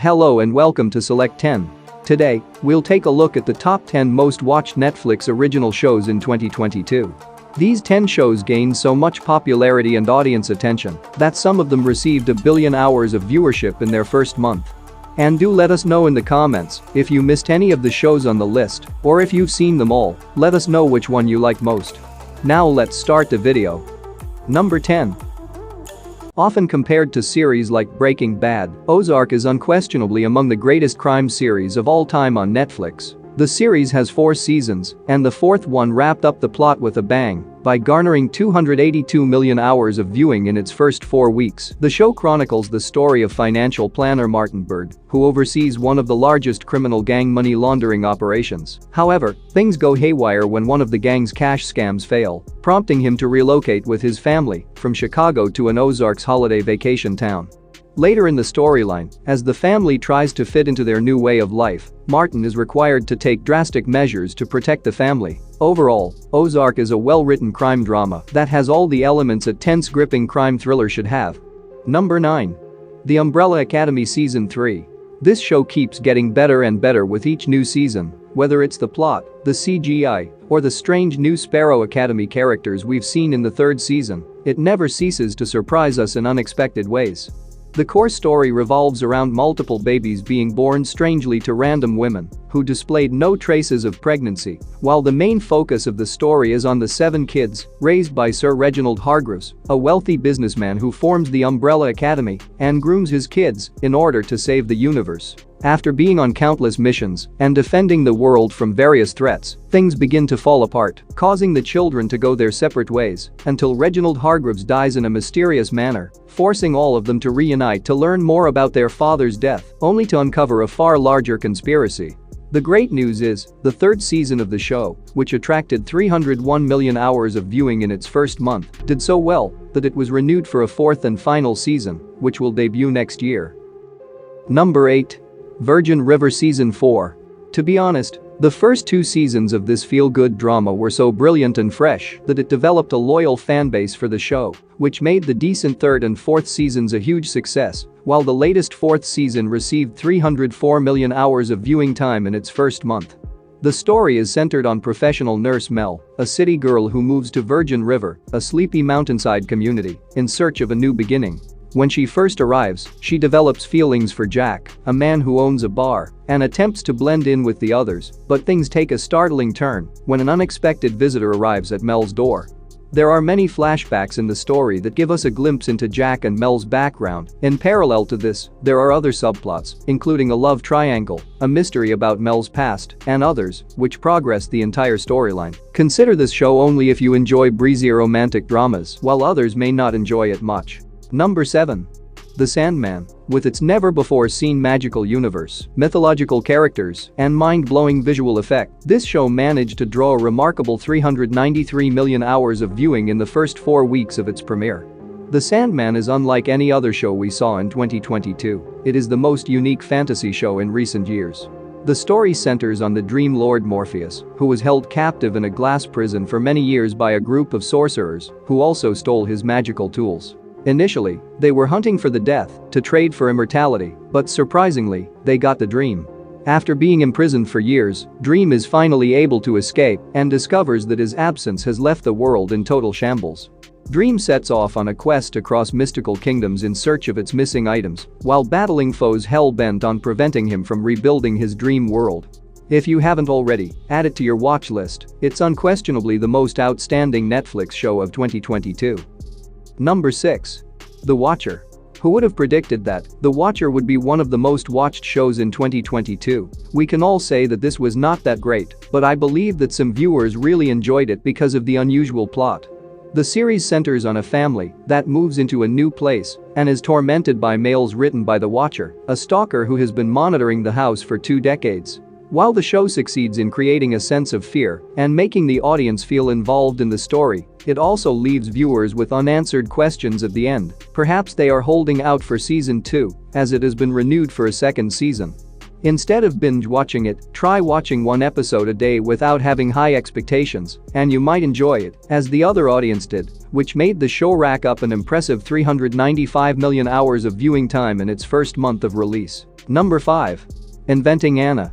Hello and welcome to Select 10. Today, we'll take a look at the top 10 most watched Netflix original shows in 2022. These 10 shows gained so much popularity and audience attention that some of them received 1 billion hours of viewership in their first month. And do let us know in the comments if you missed any of the shows on the list, or if you've seen them all, let us know which one you like most. Now let's start the video. Number 10. Often compared to series like Breaking Bad, OZARK is unquestionably among the greatest crime series of all time on Netflix. The series has 4 seasons, and the 4th one wrapped up the plot with a bang by garnering 282 million hours of viewing in its first 4 weeks. The show chronicles the story of financial planner Martin Bird, who oversees one of the largest criminal gang money laundering operations. However, things go haywire when one of the gang's cash scams fail, prompting him to relocate with his family from Chicago to an Ozarks holiday vacation town. Later in the storyline, as the family tries to fit into their new way of life, Martin is required to take drastic measures to protect the family. Overall, OZARK is a well-written crime drama that has all the elements a tense, gripping crime thriller should have. Number 9. The Umbrella Academy Season 3. This show keeps getting better and better with each new season, whether it's the plot, the CGI, or the strange new Sparrow Academy characters we've seen in the 3rd season. It never ceases to surprise us in unexpected ways. The core story revolves around multiple babies being born strangely to random women who displayed no traces of pregnancy, while the main focus of the story is on the 7 kids raised by Sir Reginald Hargreaves, a wealthy businessman who forms the Umbrella Academy and grooms his kids in order to save the universe. After being on countless missions and defending the world from various threats, things begin to fall apart, causing the children to go their separate ways until Reginald Hargreaves dies in a mysterious manner, forcing all of them to reunite to learn more about their father's death, only to uncover a far larger conspiracy. The great news is, the 3rd season of the show, which attracted 301 million hours of viewing in its first month, did so well that it was renewed for a 4th and final season, which will debut next year. Number 8. Virgin River Season 4. To be honest, the first 2 seasons of this feel-good drama were so brilliant and fresh that it developed a loyal fanbase for the show, which made the decent 3rd and 4th seasons a huge success, while the latest 4th season received 304 million hours of viewing time in its first month. The story is centered on professional nurse Mel, a city girl who moves to Virgin River, a sleepy mountainside community, in search of a new beginning. When she first arrives, she develops feelings for Jack, a man who owns a bar, and attempts to blend in with the others, but things take a startling turn when an unexpected visitor arrives at Mel's door. There are many flashbacks in the story that give us a glimpse into Jack and Mel's background. In parallel to this, there are other subplots, including a love triangle, a mystery about Mel's past, and others, which progress the entire storyline. Consider this show only if you enjoy breezy romantic dramas, while others may not enjoy it much. Number 7. The SANDMAN. With its never-before-seen magical universe, mythological characters, and mind-blowing visual effect, this show managed to draw a remarkable 393 million hours of viewing in the first 4 weeks of its premiere. The SANDMAN is unlike any other show we saw in 2022. It is the most unique fantasy show in recent years. The story centers on the Dream Lord Morpheus, who was held captive in a glass prison for many years by a group of sorcerers who also stole his magical tools. Initially, they were hunting for the death to trade for immortality, but surprisingly, they got the Dream. After being imprisoned for years, Dream is finally able to escape and discovers that his absence has left the world in total shambles. Dream sets off on a quest across mystical kingdoms in search of its missing items, while battling foes hell-bent on preventing him from rebuilding his dream world. If you haven't already, add it to your watch list. It's unquestionably the most outstanding Netflix show of 2022. Number 6. The Watcher. Who would have predicted that The Watcher would be one of the most watched shows in 2022? We can all say that this was not that great, but I believe that some viewers really enjoyed it because of the unusual plot. The series centers on a family that moves into a new place and is tormented by mails written by the Watcher, a stalker who has been monitoring the house for 2 decades. While the show succeeds in creating a sense of fear and making the audience feel involved in the story, it also leaves viewers with unanswered questions at the end. Perhaps they are holding out for season 2, as it has been renewed for a 2nd season. Instead of binge watching it, try watching 1 episode a day without having high expectations, and you might enjoy it, as the other audience did, which made the show rack up an impressive 395 million hours of viewing time in its first month of release. Number 5. Inventing Anna.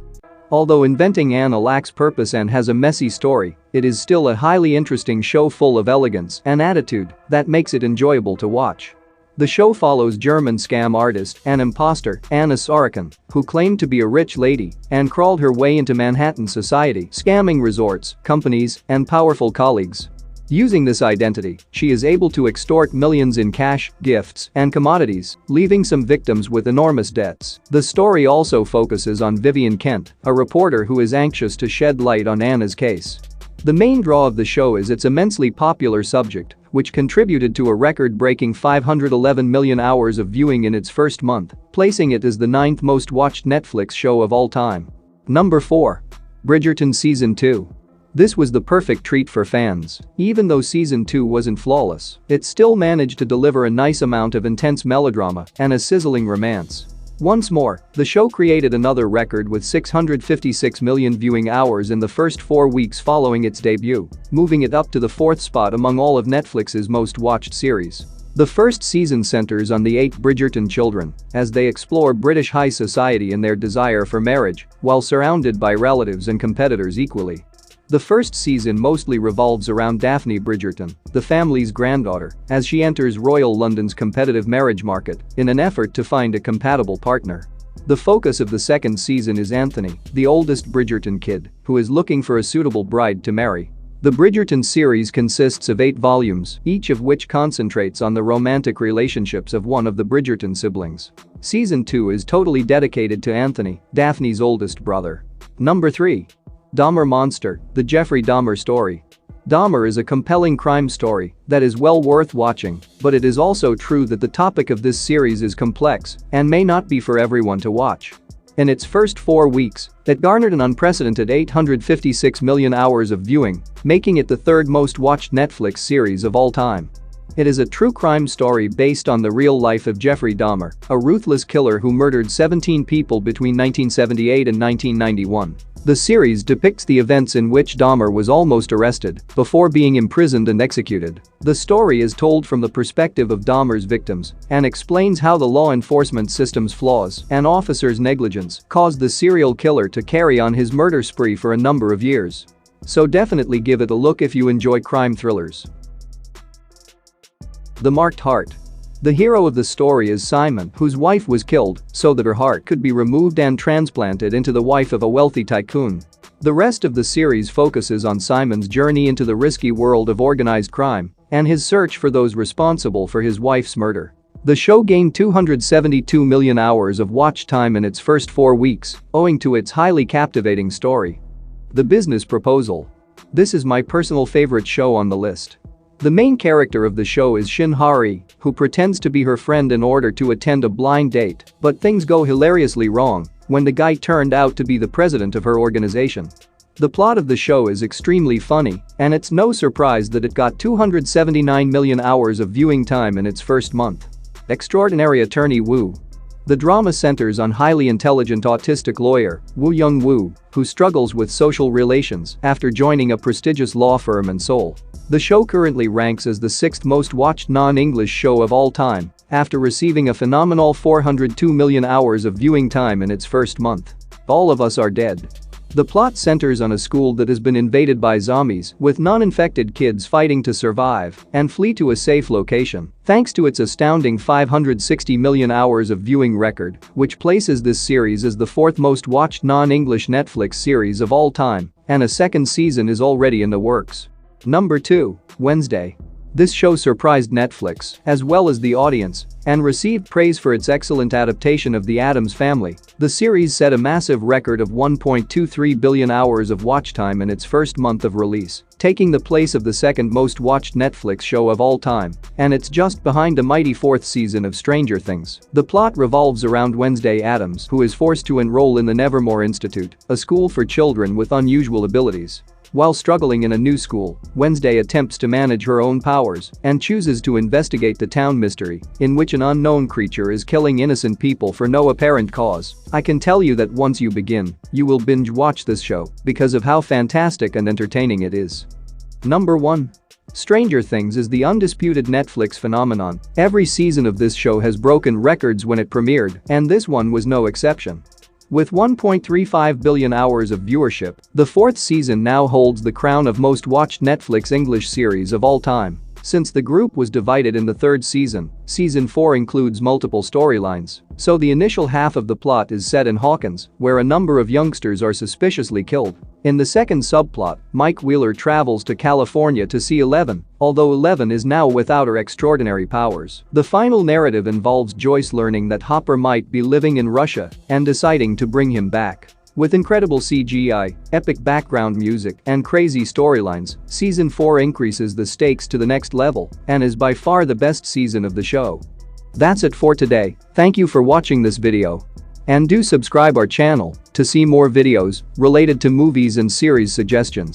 Although Inventing Anna lacks purpose and has a messy story, it is still a highly interesting show full of elegance and attitude that makes it enjoyable to watch. The show follows German scam artist and imposter Anna Sorokin, who claimed to be a rich lady and crawled her way into Manhattan society, scamming resorts, companies, and powerful colleagues. Using this identity, she is able to extort millions in cash, gifts, and commodities, leaving some victims with enormous debts. The story also focuses on Vivian Kent, a reporter who is anxious to shed light on Anna's case. The main draw of the show is its immensely popular subject, which contributed to a record-breaking 511 million hours of viewing in its first month, placing it as the 9th most watched Netflix show of all time. Number 4. Bridgerton Season 2. This was the perfect treat for fans. Even though Season 2 wasn't flawless, it still managed to deliver a nice amount of intense melodrama and a sizzling romance. Once more, the show created another record with 656 million viewing hours in the first 4 weeks following its debut, moving it up to the 4th spot among all of Netflix's most watched series. The first season centers on the 8 Bridgerton children as they explore British high society and their desire for marriage, while surrounded by relatives and competitors equally. The first season mostly revolves around Daphne Bridgerton, the family's granddaughter, as she enters Royal London's competitive marriage market in an effort to find a compatible partner. The focus of the second season is Anthony, the oldest Bridgerton kid, who is looking for a suitable bride to marry. The Bridgerton series consists of 8 volumes, each of which concentrates on the romantic relationships of one of the Bridgerton siblings. Season 2 is totally dedicated to Anthony, Daphne's oldest brother. Number 3. Dahmer Monster, the Jeffrey Dahmer story. Dahmer is a compelling crime story that is well worth watching, but it is also true that the topic of this series is complex and may not be for everyone to watch. In its first 4 weeks, it garnered an unprecedented 856 million hours of viewing, making it the 3rd most watched Netflix series of all time. It is a true crime story based on the real life of Jeffrey Dahmer, a ruthless killer who murdered 17 people between 1978 and 1991. The series depicts the events in which Dahmer was almost arrested before being imprisoned and executed. The story is told from the perspective of Dahmer's victims and explains how the law enforcement system's flaws and officers' negligence caused the serial killer to carry on his murder spree for a number of years. So definitely give it a look if you enjoy crime thrillers. The Marked Heart. The hero of the story is Simon, whose wife was killed so that her heart could be removed and transplanted into the wife of a wealthy tycoon. The rest of the series focuses on Simon's journey into the risky world of organized crime and his search for those responsible for his wife's murder. The show gained 272 million hours of watch time in its first 4 weeks, owing to its highly captivating story. The Business Proposal. This is my personal favorite show on the list. The main character of the show is Shin Hari, who pretends to be her friend in order to attend a blind date, but things go hilariously wrong when the guy turned out to be the president of her organization. The plot of the show is extremely funny, and it's no surprise that it got 279 million hours of viewing time in its first month. Extraordinary Attorney Woo. The drama centers on highly intelligent autistic lawyer, Woo Young-woo, who struggles with social relations after joining a prestigious law firm in Seoul. The show currently ranks as the 6th most watched non-English show of all time, after receiving a phenomenal 402 million hours of viewing time in its first month. All of Us Are Dead. The plot centers on a school that has been invaded by zombies, with non-infected kids fighting to survive and flee to a safe location. Thanks to its astounding 560 million hours of viewing record, which places this series as the 4th most watched non-English Netflix series of all time, and a second season is already in the works. Number 2. Wednesday. This show surprised Netflix, as well as the audience, and received praise for its excellent adaptation of The Addams Family. The series set a massive record of 1.23 billion hours of watch time in its first month of release, taking the place of the 2nd most watched Netflix show of all time, and it's just behind a mighty 4th season of Stranger Things. The plot revolves around Wednesday Addams, who is forced to enroll in the Nevermore Institute, a school for children with unusual abilities. While struggling in a new school, Wednesday attempts to manage her own powers and chooses to investigate the town mystery, in which an unknown creature is killing innocent people for no apparent cause. I can tell you that once you begin, you will binge watch this show because of how fantastic and entertaining it is. Number 1. Stranger Things is the undisputed Netflix phenomenon. Every season of this show has broken records when it premiered, and this one was no exception. With 1.35 billion hours of viewership, the fourth season now holds the crown of most watched Netflix English series of all time. Since the group was divided in the third season, season 4 includes multiple storylines, so the initial half of the plot is set in Hawkins, where a number of youngsters are suspiciously killed. In the second subplot, Mike Wheeler travels to California to see Eleven, although Eleven is now without her extraordinary powers. The final narrative involves Joyce learning that Hopper might be living in Russia and deciding to bring him back. With incredible CGI, epic background music, and crazy storylines, Season 4 increases the stakes to the next level and is by far the best season of the show. That's it for today. Thank you for watching this video. And do subscribe our channel to see more videos related to movies and series suggestions.